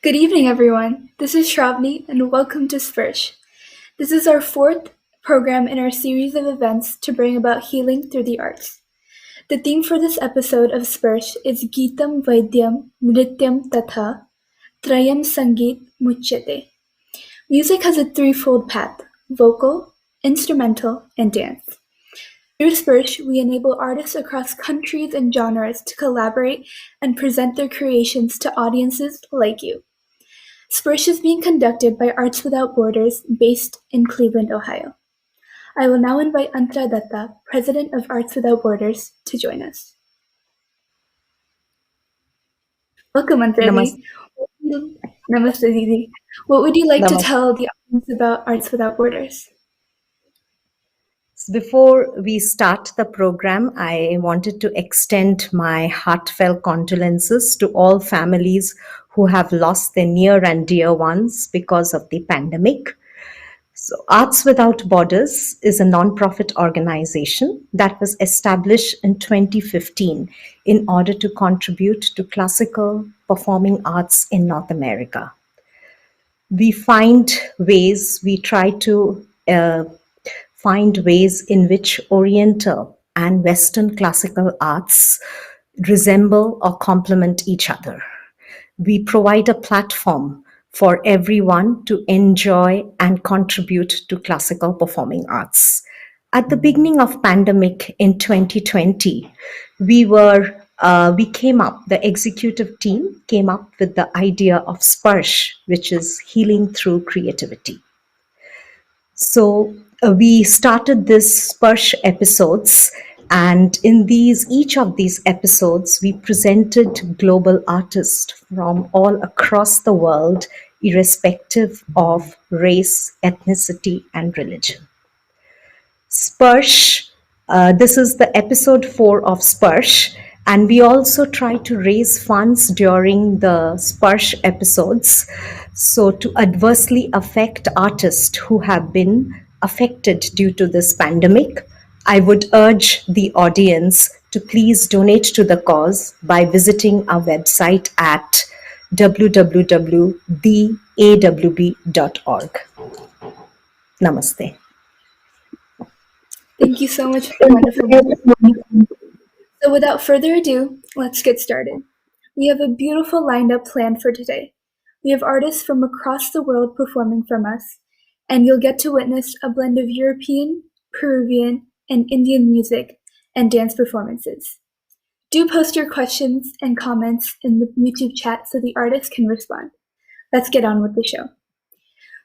Good evening, everyone. This is Shravani, and welcome to Sparsh. This is our fourth program in our series of events to bring about healing through the arts. The theme for this episode of Sparsh is Geetam Vadyam Nrityam Tatha Trayam Sangeet Muchyate. Music has a threefold path: vocal, instrumental, and dance. Through Sparsh, we enable artists across countries and genres to collaborate and present their creations to audiences like you. Sparsh is being conducted by Arts Without Borders, based in Cleveland, Ohio. I will now invite Antara Datta, President of Arts Without Borders, to join us. Welcome, Antara. Namaste, Didi. What would you like to tell the audience about Arts Without Borders? Before we start the program, I wanted to extend my heartfelt condolences to all families who have lost their near and dear ones because of the pandemic. So, Arts Without Borders is a non-profit organization that was established in 2015 in order to contribute to classical performing arts in North America. We try to find ways in which Oriental and Western classical arts resemble or complement each other. We provide a platform for everyone to enjoy and contribute to classical performing arts. At the beginning of pandemic in 2020, the executive team came up with the idea of Sparsh, which is healing through creativity. So we started this Sparsh episodes, and in each of these episodes, we presented global artists from all across the world, irrespective of race, ethnicity, and religion. Sparsh, this is the episode 4 of Sparsh, and we also try to raise funds during the Sparsh episodes, so to adversely affect artists who have been affected due to this pandemic. I would urge the audience to please donate to the cause by visiting our website at www.theawb.org. Namaste. Thank you so much for the wonderful work. So without further ado, let's get started. We have a beautiful lineup planned for today. We have artists from across the world performing from us, and you'll get to witness a blend of European, Peruvian, and Indian music and dance performances. Do post your questions and comments in the YouTube chat so the artists can respond. Let's get on with the show.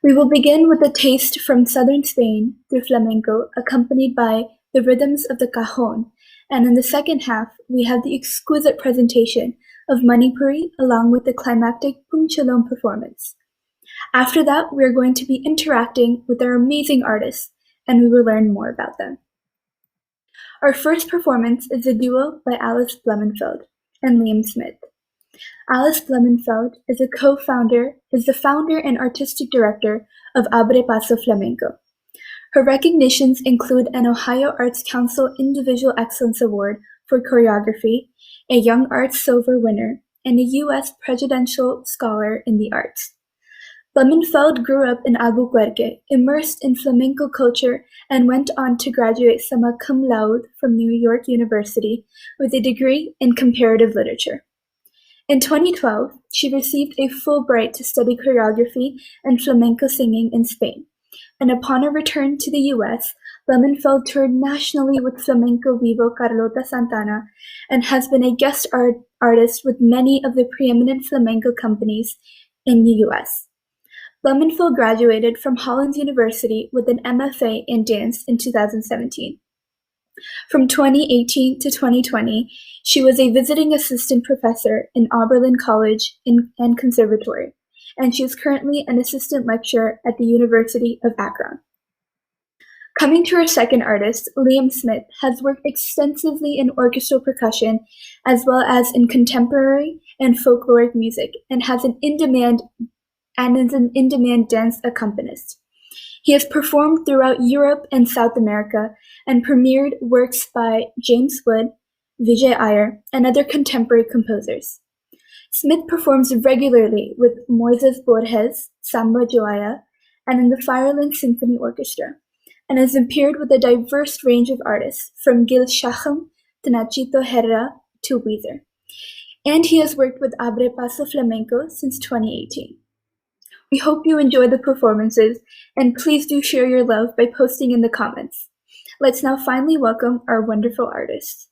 We will begin with a taste from southern Spain through flamenco, accompanied by the rhythms of the Cajon, and in the second half, we have the exquisite presentation of Manipuri along with the climactic Pung Cholom performance. After that, we are going to be interacting with our amazing artists, and we will learn more about them. Our first performance is a duo by Alice Blumenfeld and Liam Smith. Alice Blumenfeld is the founder and artistic director of Abre Paso Flamenco. Her recognitions include an Ohio Arts Council Individual Excellence Award for Choreography, a Young Arts Silver winner, and a U.S. Presidential Scholar in the Arts. Blumenfeld grew up in Albuquerque, immersed in flamenco culture, and went on to graduate summa cum laude from New York University with a degree in comparative literature. In 2012, she received a Fulbright to study choreography and flamenco singing in Spain, and upon her return to the U.S., Blumenfeld toured nationally with Flamenco Vivo Carlota Santana and has been a guest artist with many of the preeminent flamenco companies in the U.S. Blumenfeld graduated from Hollins University with an MFA in dance in 2017. From 2018 to 2020, she was a visiting assistant professor in Oberlin College and Conservatory, and she is currently an assistant lecturer at the University of Akron. Coming to our second artist, Liam Smith has worked extensively in orchestral percussion as well as in contemporary and folkloric music, and is an in-demand dance accompanist. He has performed throughout Europe and South America and premiered works by James Wood, Vijay Iyer, and other contemporary composers. Smith performs regularly with Moises Borges, Samba Joaya, and in the Fireland Symphony Orchestra, and has appeared with a diverse range of artists, from Gil Shachem to Nachito Herrera to Weezer. And he has worked with Abre Paso Flamenco since 2018. We hope you enjoy the performances, and please do share your love by posting in the comments. Let's now finally welcome our wonderful artists.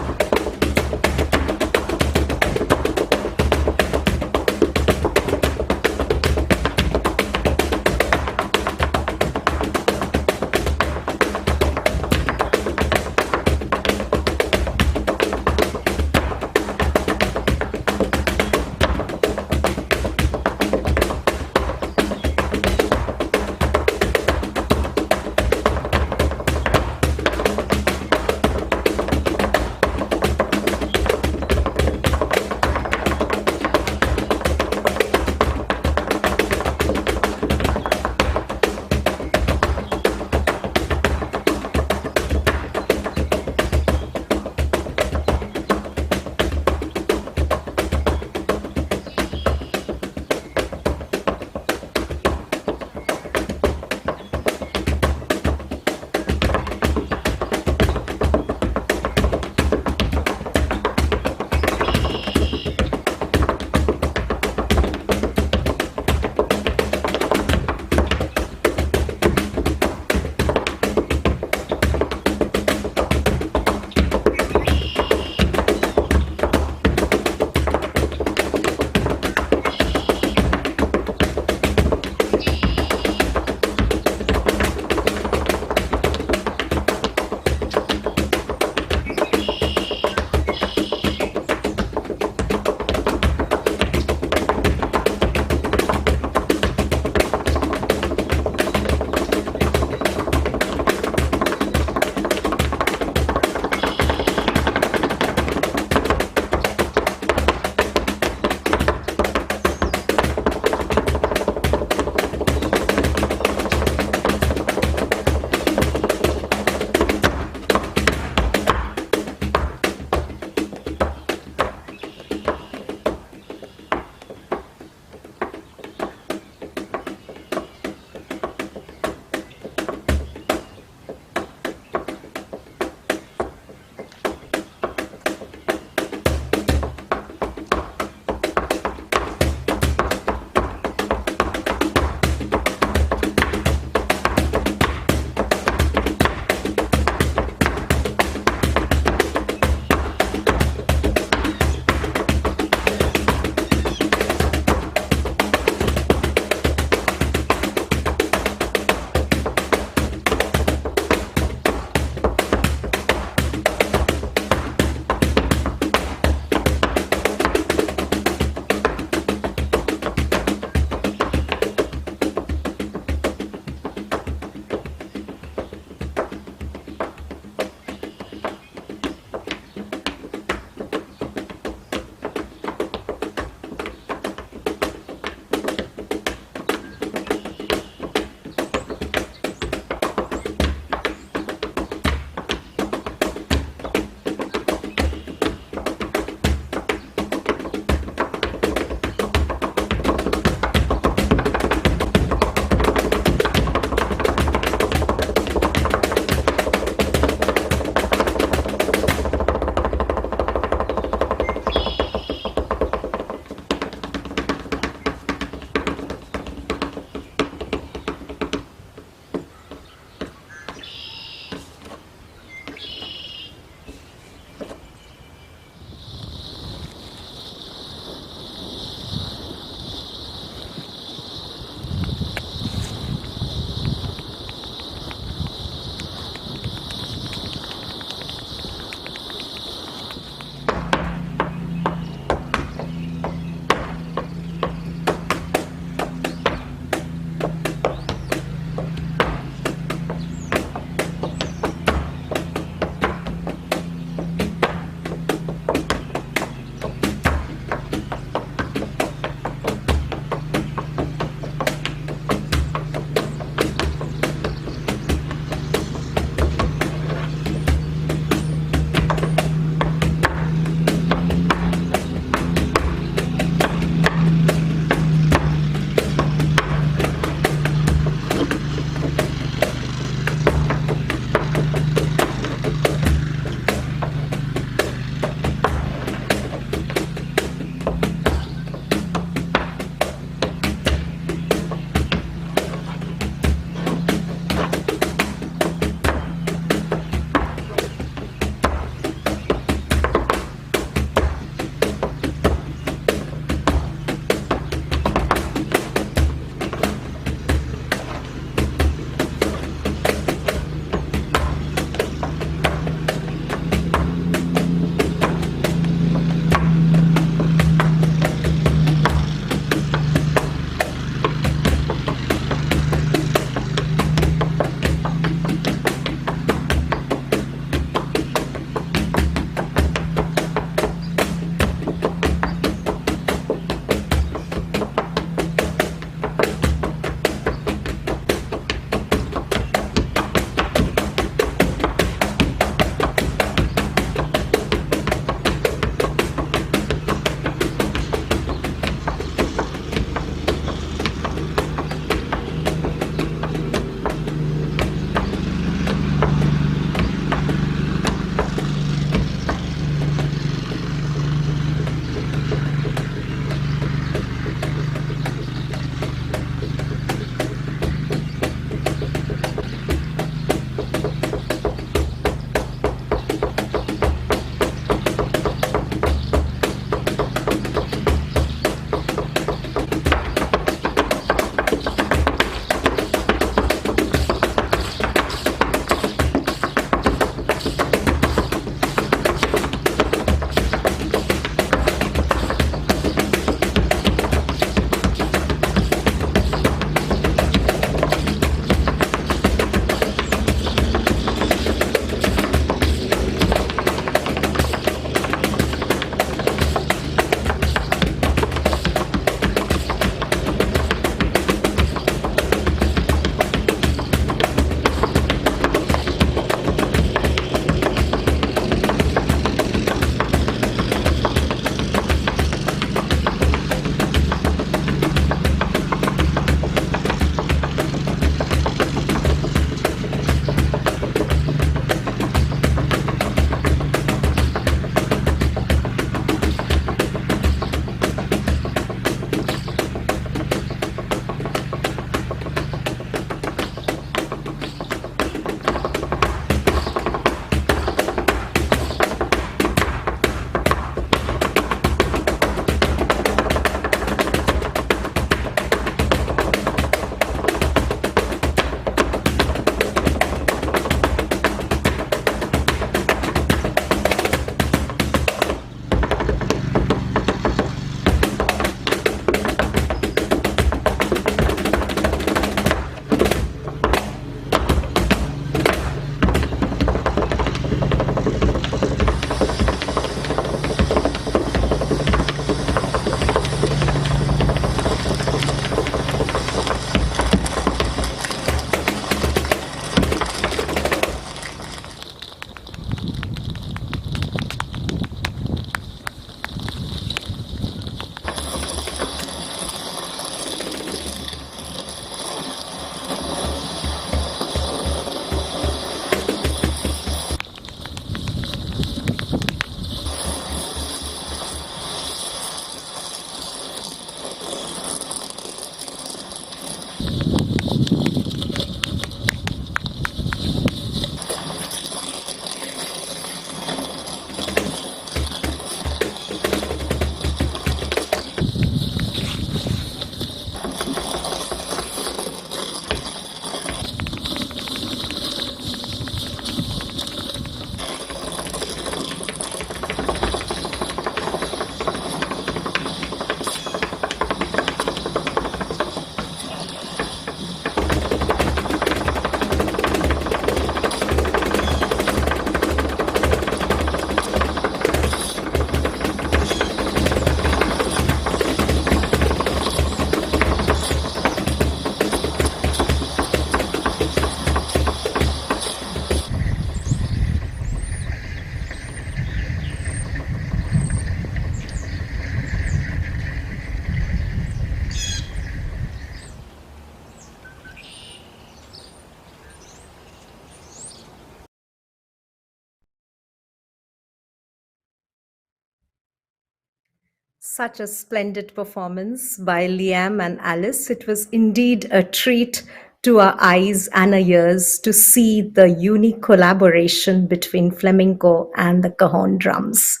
Such a splendid performance by Liam and Alice. It was indeed a treat to our eyes and our ears to see the unique collaboration between flamenco and the cajon drums.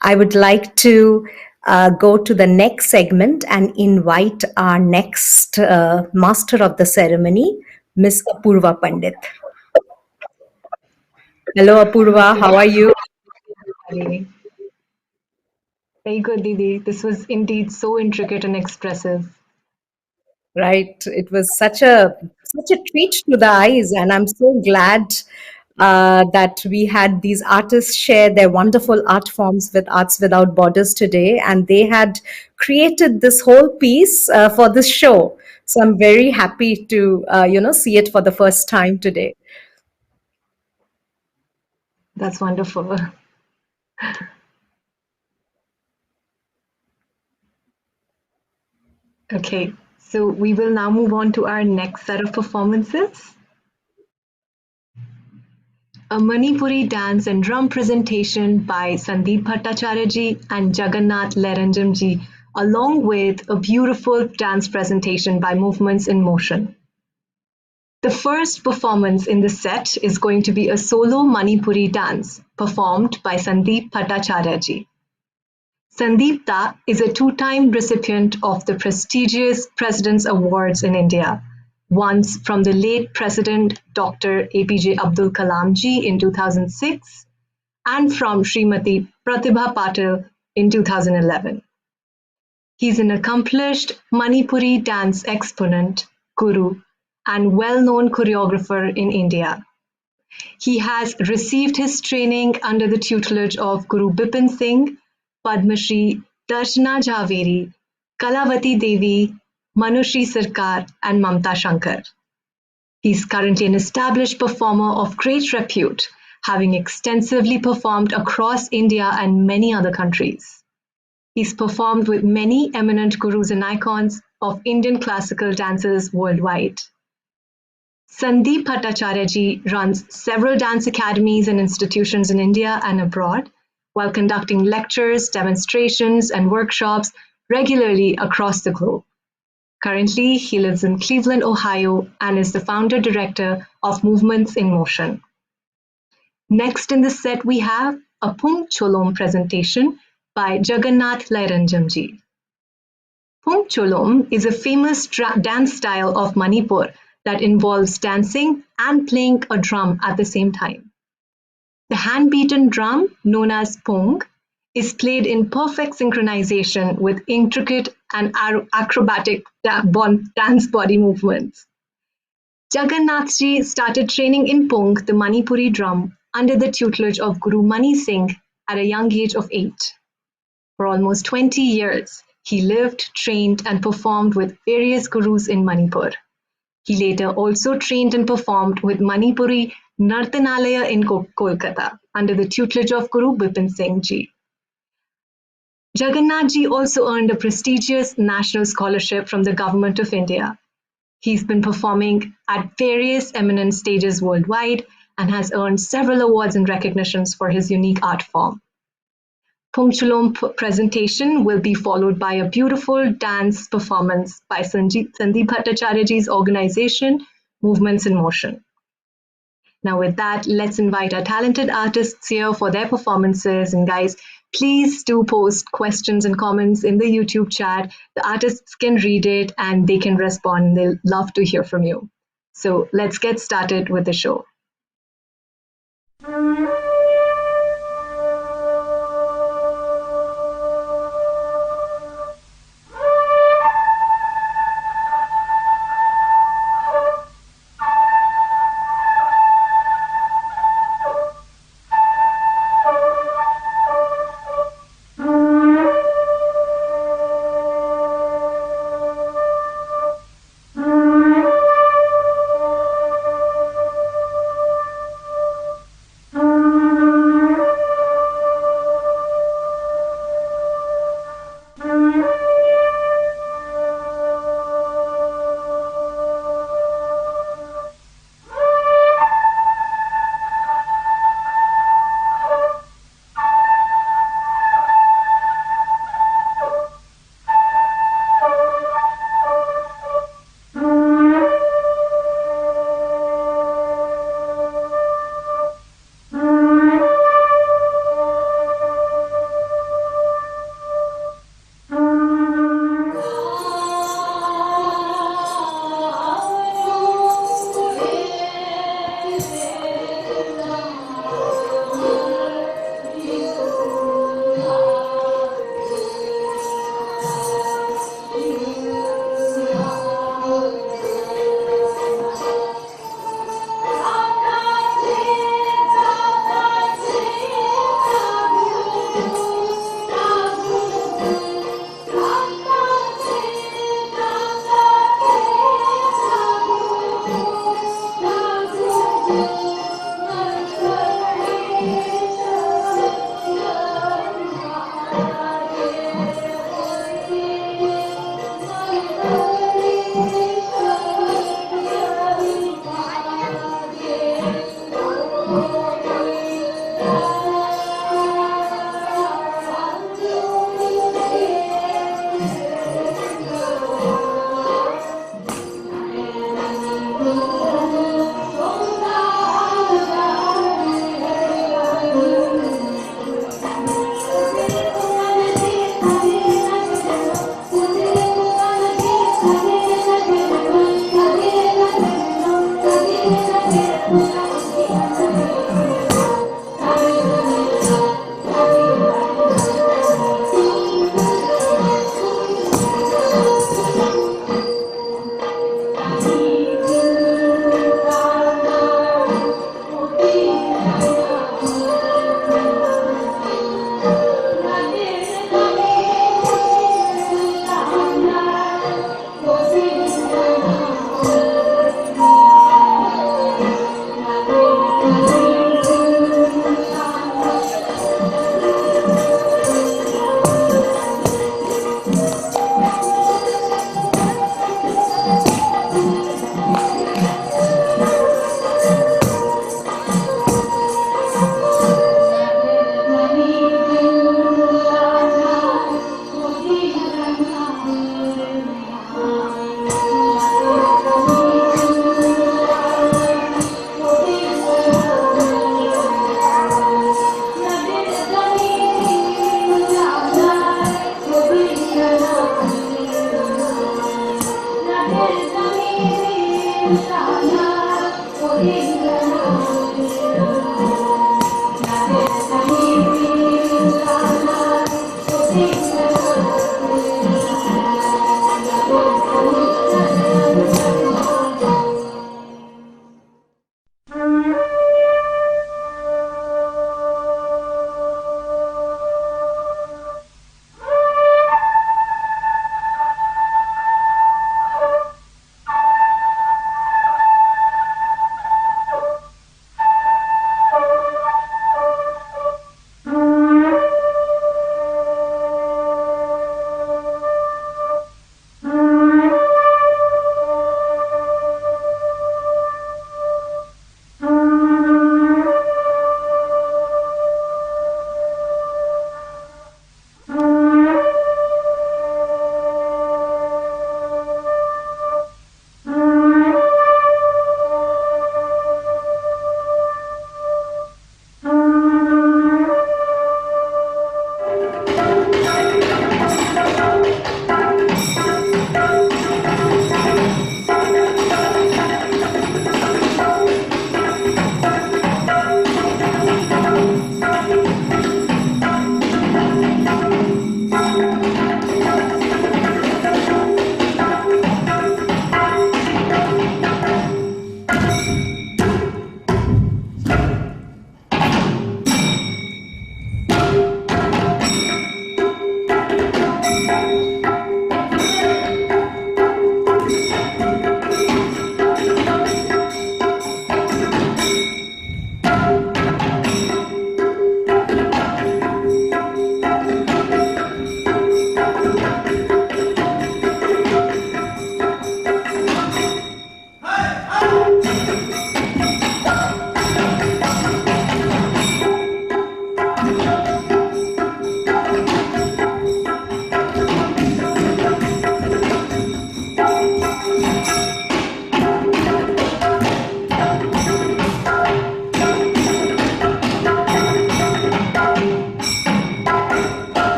I would like to go to the next segment and invite our next master of the ceremony, Miss Apurva Pandit. Hello, Apurva. How are you? Very very good, Didi. This was indeed so intricate and expressive. Right, it was such a treat to the eyes, and I'm so glad that we had these artists share their wonderful art forms with Arts Without Borders today, and they had created this whole piece for this show. So I'm very happy to see it for the first time today. That's wonderful. Okay, so we will now move on to our next set of performances. A Manipuri dance and drum presentation by Sandeep Bhattacharya ji and Jagannath Lairenjam ji, along with a beautiful dance presentation by Movements in Motion. The first performance in the set is going to be a solo Manipuri dance performed by Sandeep Bhattacharya ji. Sandeepta is a two-time recipient of the prestigious President's Awards in India, once from the late President Dr. APJ Abdul Kalam ji in 2006 and from Srimati Pratibha Patil in 2011. He's an accomplished Manipuri dance exponent, guru, and well-known choreographer in India. He has received his training under the tutelage of Guru Bipin Singh, Padma Shri Darshana Jhaveri, Kalavati Devi, Manushri Sarkar, and Mamta Shankar. He's currently an established performer of great repute, having extensively performed across India and many other countries. He's performed with many eminent gurus and icons of Indian classical dances worldwide. Sandeep Bhattacharya ji runs several dance academies and institutions in India and abroad, while conducting lectures, demonstrations, and workshops regularly across the globe. Currently, he lives in Cleveland, Ohio, and is the founder-director of Movements in Motion. Next in the set, we have a Pung Cholom presentation by Jagannath Lairenjam ji. Pung Cholom is a famous dance style of Manipur that involves dancing and playing a drum at the same time. The hand-beaten drum, known as Pung, is played in perfect synchronization with intricate and acrobatic dance body movements. Jagannath ji started training in Pung, the Manipuri drum, under the tutelage of Guru Mani Singh at a young age of 8. For almost 20 years, he lived, trained, and performed with various gurus in Manipur. He later also trained and performed with Manipuri Nartanalaya in Kolkata under the tutelage of Guru Bipin Singh ji. Jagannath ji also earned a prestigious national scholarship from the Government of India. He's been performing at various eminent stages worldwide and has earned several awards and recognitions for his unique art form. Pung Cholom presentation will be followed by a beautiful dance performance by Sandeep Bhattacharya ji's organization, Movements in Motion. Now with that, let's invite our talented artists here for their performances. And guys, please do post questions and comments in the YouTube chat. The artists can read it and they can respond. They'll love to hear from you. So let's get started with the show.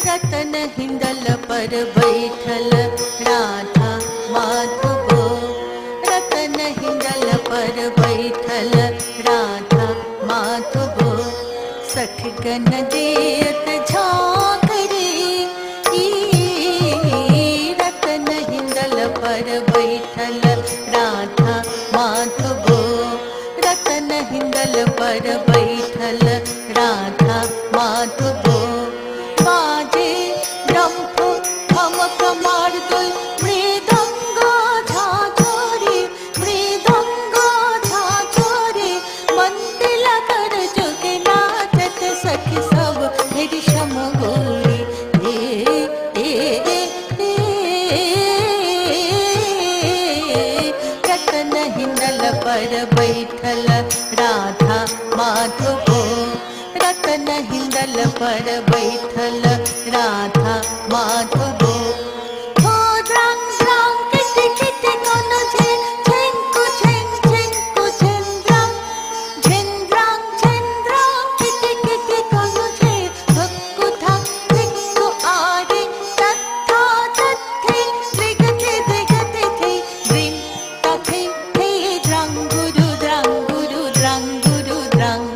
रतन हिंदल पर बैठल राधा माधवो, रतन हिंदल पर बैठल राधा माधवो, सखगन देत झांकरे, रतन हिंदल पर बैठल राधा माधवो, रतन हिंदल पर बैठल राधा माधवो, बाजे डंफ ठमक मारदुल मृदंग झाझरे, मृदंग झाझरे, मंदिर कर जोगे नाचत सखी सब हृषम गोरी, रतन हिंदल पर बैठल राधा माधवो, रतन हिंदल पर बैठल राधा माधवो, हो द्रंग द्रंग किट किट कोन छे छेंकु छें छेंकु छेंद्रंग, छेंद्रंग छेंद्रंग किट किट कोन छे, धक्कु धक धिक्कु आरे, तथा तथे दिगते दिगते थे, द्रिं तथे थे द्रंग गुरु द्रंग गुरु द्रंग गुरु Drang,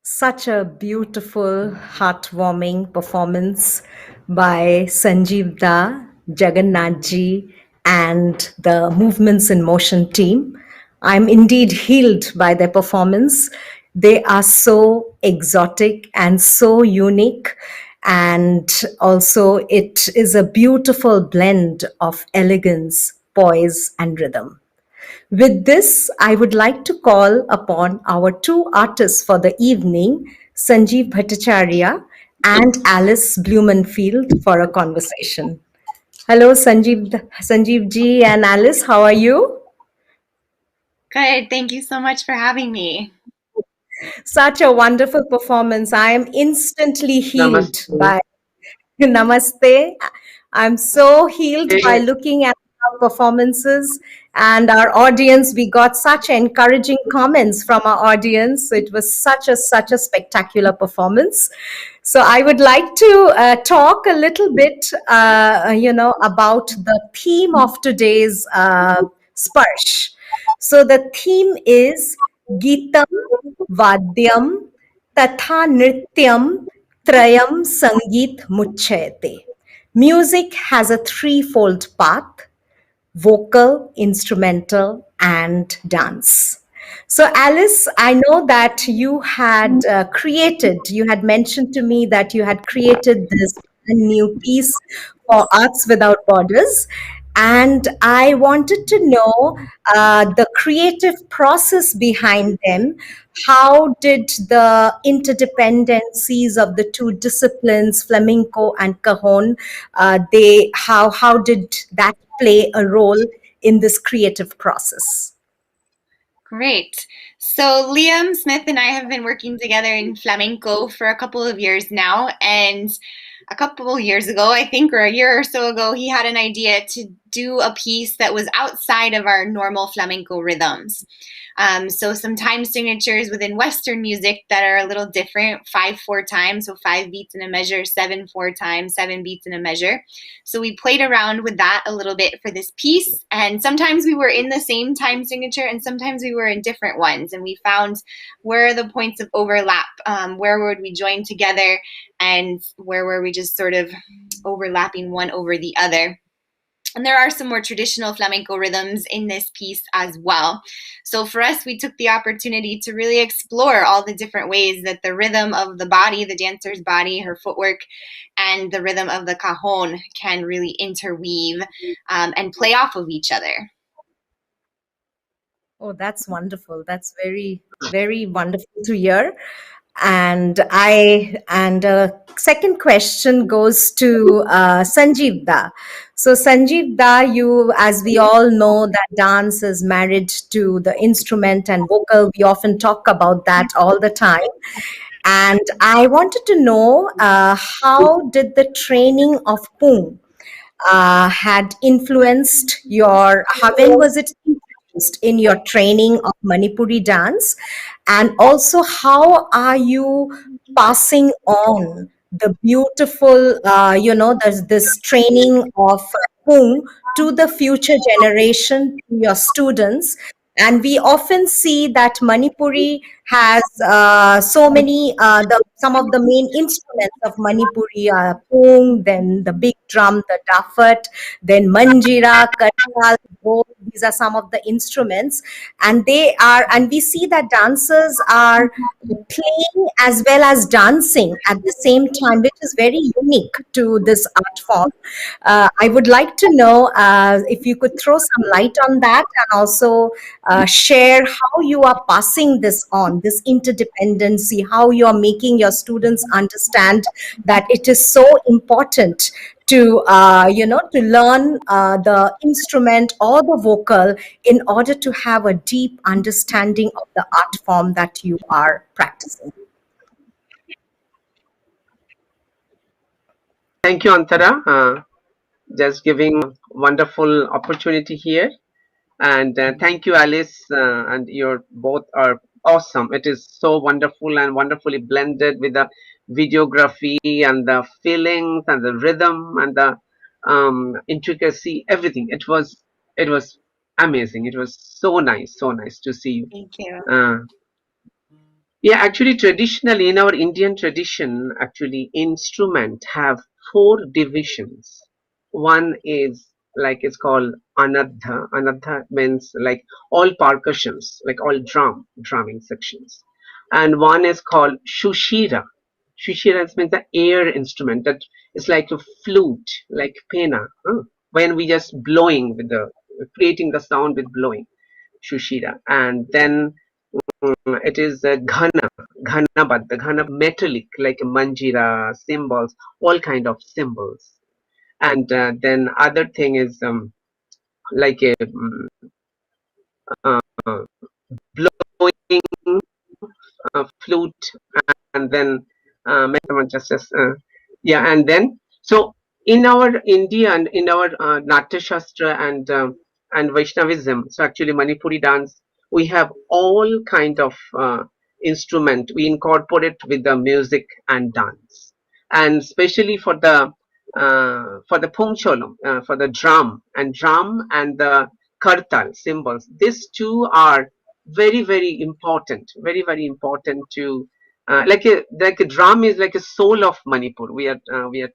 Such a beautiful, heartwarming performance by Sanjib Da, Jagannath ji, and the Movements in Motion team. I'm indeed healed by their performance. They are so exotic and so unique. And also, it is a beautiful blend of elegance, poise, and rhythm. With this, I would like to call upon our two artists for the evening, Sanjib Bhattacharya and Alice Blumenfeld, for a conversation. Hello, Sanjeev ji and Alice, how are you? Good. Thank you so much for having me. Such a wonderful performance. I am instantly healed by Namaste. I'm so healed by looking at our performances and our audience. We got such encouraging comments from our audience. It was such a spectacular performance. So I would like to talk a little bit, about the theme of today's Sparsh. So the theme is Geetam Vadyam Tatha Nrityam Trayam Sangeet Muchyate. Music has a threefold path: vocal, instrumental, and dance. So, Alice, I know that you had you had mentioned to me that you had created this new piece for Arts Without Borders. And I wanted to know the creative process behind them. How did the interdependencies of the two disciplines, flamenco and cajon, how did that play a role in this creative process? Great. So Liam Smith and I have been working together in flamenco for a couple of years now, and a couple of years ago, I think, or a year or so ago, he had an idea to do a piece that was outside of our normal flamenco rhythms. So some time signatures within Western music that are a little different, 5/4 time, so 5 beats in a measure, 7/4 time, 7 beats in a measure. So we played around with that a little bit for this piece, and sometimes we were in the same time signature, and sometimes we were in different ones, and we found where are the points of overlap, where would we join together, and where were we just sort of overlapping one over the other. And there are some more traditional flamenco rhythms in this piece as well. So for us, we took the opportunity to really explore all the different ways that the rhythm of the body, the dancer's body, her footwork, and the rhythm of the cajon can really interweave and play off of each other. Oh, that's wonderful. That's very, very wonderful to hear. And second question goes to Sanjib Da. So Sanjib Da, you, as we all know, that dance is married to the instrument and vocal. We often talk about that all the time. And I wanted to know how did the training of Pung had influenced when was it influenced in your training of Manipuri dance? And also, how are you passing on the beautiful, there's this training of Pung to the future generation, to your students? And we often see that Manipuri has some of the main instruments of Manipuri are Pung, then the big drum, the dafat, then manjira, kartal, both. These are some of the instruments, and we see that dancers are playing as well as dancing at the same time, which is very unique to this art form. I would like to know if you could throw some light on that, and also share how you are passing this on, this interdependency, how you are making your students understand that it is so important to to learn the instrument or the vocal in order to have a deep understanding of the art form that you are practicing. Thank you, Antara, just giving wonderful opportunity here. And thank you, Alice, and you're both are awesome. It is so wonderful and wonderfully blended with the videography and the feelings and the rhythm and the intricacy, everything. It was amazing. It was so nice to see you. Thank you. Yeah, actually, traditionally in our Indian tradition, actually, instrument have four divisions. One is like it's called anadha. Anadha means like all percussions, like all drumming sections. And one is called shushira. Shushira means the air instrument that is like a flute, like pena. When we just blowing with the creating the sound with blowing, shushira. And then it is the ghana metallic like manjira, cymbals, all kind of cymbals. And then other thing is like a uh, blowing flute, and then yeah, and then so in our India and in our Natya Shastra and Vaishnavism, so actually Manipuri dance, we have all kind of instrument we incorporate with the music and dance, and especially for the Pung Cholom, for the drum and the kartal cymbals. These two are very important, very important to like a drum is like a soul of Manipur. We are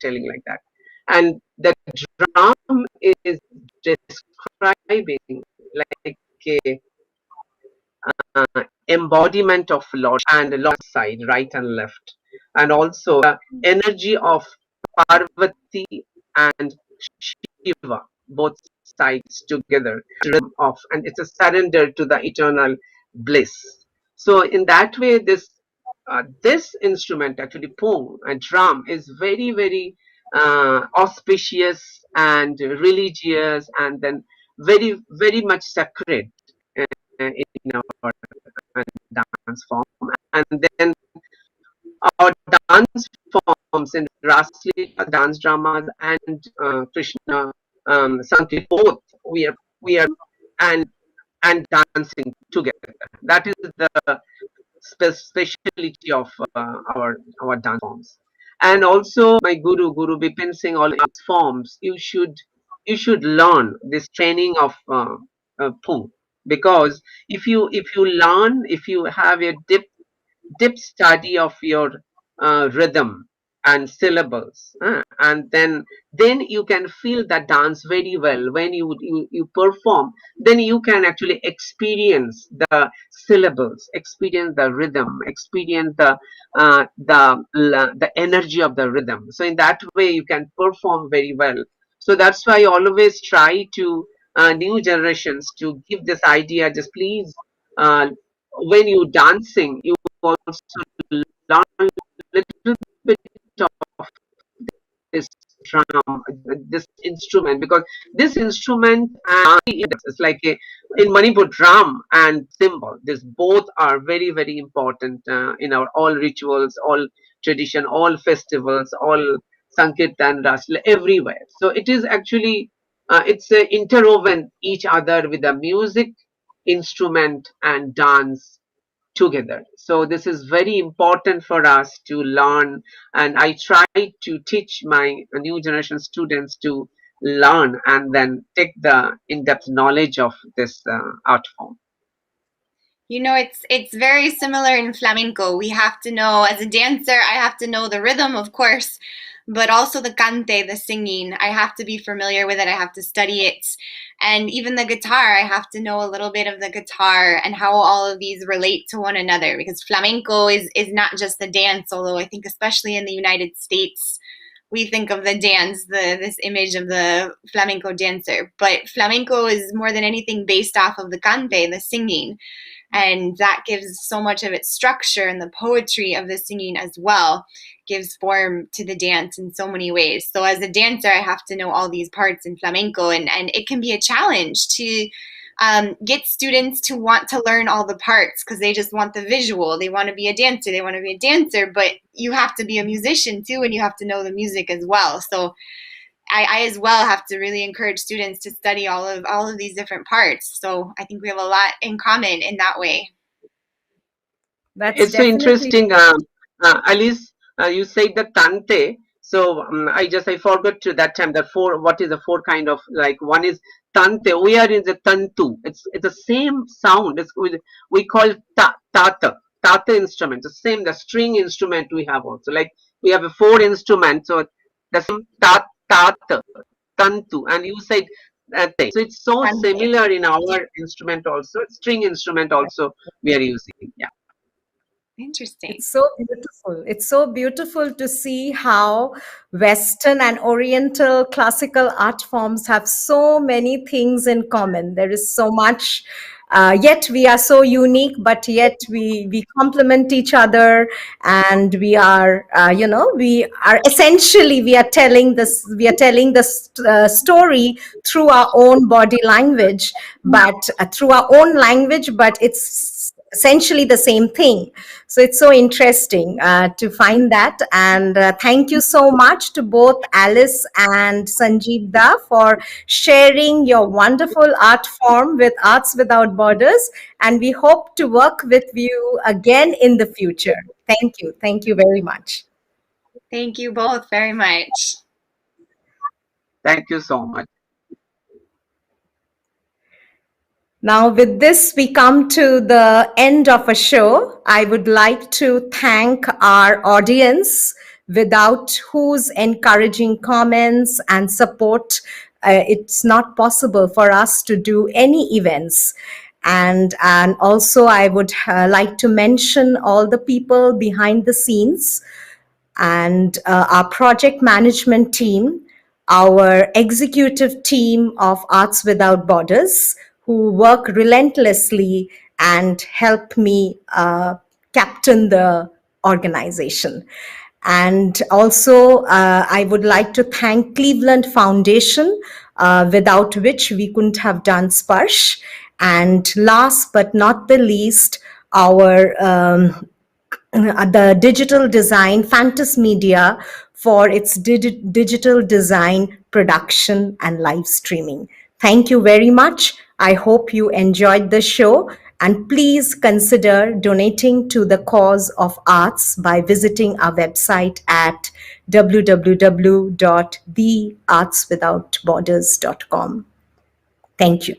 telling like that, and the drum is describing like a embodiment of Lord and Lord side, right and left, and also the energy of Parvati and Shiva, both sides together, rhythm of, and it's a surrender to the eternal bliss. So in that way, this instrument actually, Pung and drum, is very very auspicious and religious, and then very very much sacred in our dance form. And then our dance forms in Raslila, dance dramas, and Krishna Sangeet, both we are and dancing together. That is the speciality of our dance forms. And also my Guru Bipin Singh, all its forms, you should learn this training of Pung, because if you have a deep study of your rhythm and syllables, and then you can feel the dance very well. When you perform, then you can actually experience the syllables, experience the rhythm, experience the energy of the rhythm. So in that way you can perform very well. So that's why I always try to new generations to give this idea, just please, when you dancing, you also learn little bit of this drum, this instrument, because this instrument and it's like in Manipur, drum and cymbal. This both are very very important in our all rituals, all tradition, all festivals, all sankirtan, rasla, everywhere. So it is actually it's interwoven each other with the music, instrument, and dance together. So this is very important for us to learn, and I try to teach my new generation students to learn and then take the in-depth knowledge of this art form. You know, it's very similar in flamenco. We have to know, as a dancer, I have to know the rhythm, of course, but also the cante, the singing. I have to be familiar with it. I have to study it. And even the guitar, I have to know a little bit of the guitar and how all of these relate to one another, because flamenco is not just the dance, although I think especially in the United States, we think of the dance, this image of the flamenco dancer. But flamenco is more than anything based off of the cante, the singing. And that gives so much of its structure, and the poetry of the singing as well gives form to the dance in so many ways. So as a dancer, I have to know all these parts in flamenco, and it can be a challenge to get students to want to learn all the parts, because they just want the visual. They want to be a dancer, but you have to be a musician too, and you have to know the music as well. So I as well have to really encourage students to study all of these different parts. So I think we have a lot in common in that way. That's It's so definitely interesting, Alice. You said the tante. So I forgot to that time that four. What is the four kind of, like, one is tante. We are in the tantu. It's the same sound. We call tata instrument. The same, the string instrument we have also. Like we have a four instrument. So the same tata tantu, and you said thing. So it's so similar in our instrument also. String instrument also we are using. Yeah. Interesting. It's so beautiful. It's so beautiful to see how Western and Oriental classical art forms have so many things in common. There is so much, yet we are so unique, but yet we complement each other, and we are, we are essentially, we are telling this story through our own body language, but through our own language, but it's essentially the same thing. So it's so interesting to find that. And thank you so much to both Alice and Sanjib Da for sharing your wonderful art form with Arts Without Borders. And we hope to work with you again in the future. Thank you. Thank you very much. Thank you both very much. Thank you so much. Now, with this, we come to the end of a show. I would like to thank our audience, without whose encouraging comments and support, it's not possible for us to do any events. And also I would like to mention all the people behind the scenes and our project management team, our executive team of Arts Without Borders, who work relentlessly and help me captain the organization. And also, I would like to thank Cleveland Foundation, without which we couldn't have done Sparsh. And last but not the least, our the digital design, Fantas Media, for its digital design, production, and live streaming. Thank you very much. I hope you enjoyed the show. And please consider donating to the cause of arts by visiting our website at www.theartswithoutborders.com. Thank you.